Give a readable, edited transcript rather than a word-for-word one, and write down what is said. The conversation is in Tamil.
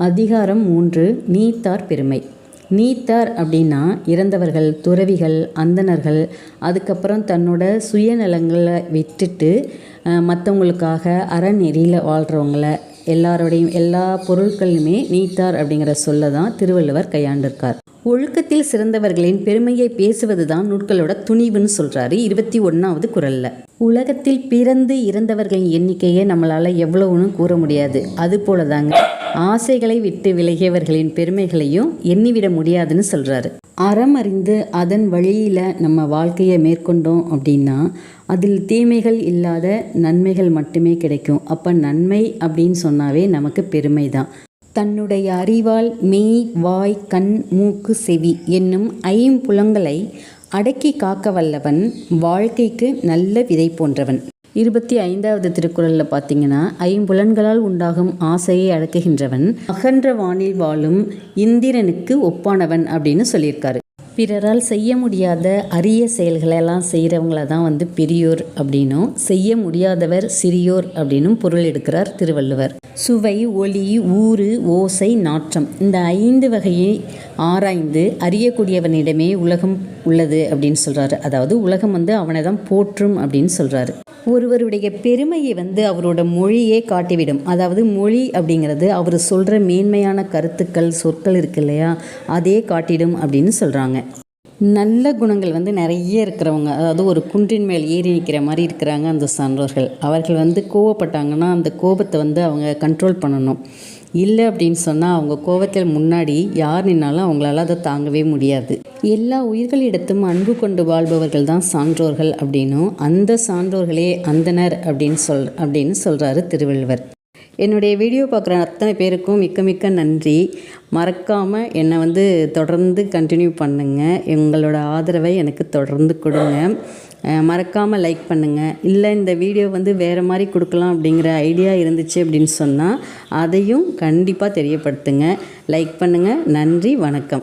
அதிகாரம் 3 நீத்தார் பெருமை. நீத்தார் அப்படின்னா இறந்தவர்கள், துறவிகள், அந்தணர்கள், அதுக்கப்புறம் தன்னோட சுயநலங்களை விட்டுட்டு மற்றவங்களுக்காக அறநெறியில் வாழ்கிறவங்கள எல்லாரோடையும் எல்லா பொருட்களையுமே நீத்தார் அப்படிங்கிற சொல்ல தான் திருவள்ளுவர் கையாண்டிருக்கார். ஒழுக்கத்தில் சிறந்தவர்களின் பெருமையை பேசுவது தான் நூட்களோட துணிவுன்னு சொல்கிறாரு 21வது குறளில். உலகத்தில் பிறந்து இறந்தவர்களின் எண்ணிக்கையை நம்மளால் எவ்வளவுன்னு கூற முடியாது. அது போல தாங்க ஆசைகளை விட்டு விலகியவர்களின் பெருமைகளையும் எண்ணிவிட முடியாதுன்னு சொல்கிறாரு. அறம் அறிந்து அதன் வழியில் நம்ம வாழ்க்கையை மேற்கொண்டோம் அப்படின்னா அதில் தீமைகள் இல்லாத நன்மைகள் மட்டுமே கிடைக்கும். அப்போ நன்மை அப்படின்னு சொன்னாவே நமக்கு பெருமை தான். தன்னுடைய அறிவால் மெய், வாய், கண், மூக்கு, செவி என்னும் ஐம்புலங்களை அடக்கி காக்க வல்லவன் வாழ்க்கைக்கு நல்ல விதை போன்றவன். 25வது திருக்குறளில் பார்த்தீங்கன்னா, ஐம்புலன்களால் உண்டாகும் ஆசையை அடக்குகின்றவன் அகன்ற வானில் வாழும் இந்திரனுக்கு ஒப்பானவன் அப்படின்னு சொல்லியிருக்காரு. பிறரால் செய்ய முடியாத அரிய செயல்களெல்லாம் செய்கிறவங்கள தான் பெரியோர் அப்படின்னும், செய்ய முடியாதவர் சிறியோர் அப்படின்னும் பொருள் எடுக்கிறார் திருவள்ளுவர். சுவை, ஒளி, ஊறு, ஓசை, நாற்றம் இந்த 5 வகையை ஆராய்ந்து அறியக்கூடியவனிடமே உலகம் உள்ளது அப்படின்னு சொல்கிறாரு. அதாவது உலகம் அவனை தான் போற்றும் அப்படின்னு சொல்கிறாரு. ஒருவருடைய பெருமையை அவரோட மொழியே காட்டிவிடும். அதாவது மொழி அப்படிங்கிறது அவர் சொல்கிற மேன்மையான கருத்துக்கள், சொற்கள் இருக்கு இல்லையா, அதே காட்டிடும் அப்படின்னு சொல்கிறாங்க. நல்ல குணங்கள் நிறைய இருக்கிறவங்க, அதாவது ஒரு குன்றின் மேல் ஏறி நிற்கிற மாதிரி இருக்கிறாங்க அந்த சான்றோர்கள். அவர்கள் கோவப்பட்டாங்கன்னா அந்த கோபத்தை அவங்க கண்ட்ரோல் பண்ணணும். இல்லை அப்படின்னு சொன்னால் அவங்க கோபத்தில் முன்னாடி யார் நின்னாலும் அவங்களால அதை தாங்கவே முடியாது. எல்லா உயிர்களிடத்தும் அன்பு கொண்டு வாழ்பவர்கள் தான் சான்றோர்கள் அப்படின்னும், அந்த சான்றோர்களே அந்தனர் அப்படின்னு சொல்கிறாரு திருவள்ளுவர். என்னுடைய வீடியோ பார்க்குற அத்தனை பேருக்கும் மிக்க மிக்க நன்றி. மறக்காமல் என்னை தொடர்ந்து கண்டினியூ பண்ணுங்கள். உங்களோட ஆதரவை எனக்கு தொடர்ந்து கொடுங்க. மறக்காமல் லைக் பண்ணுங்கள். இல்லை இந்த வீடியோ வேறு மாதிரி கொடுக்கலாம் அப்படிங்கிற ஐடியா இருந்துச்சு அப்படின்னு சொன்னால் அதையும் கண்டிப்பாக தெரியப்படுத்துங்க. லைக் பண்ணுங்கள். நன்றி, வணக்கம்.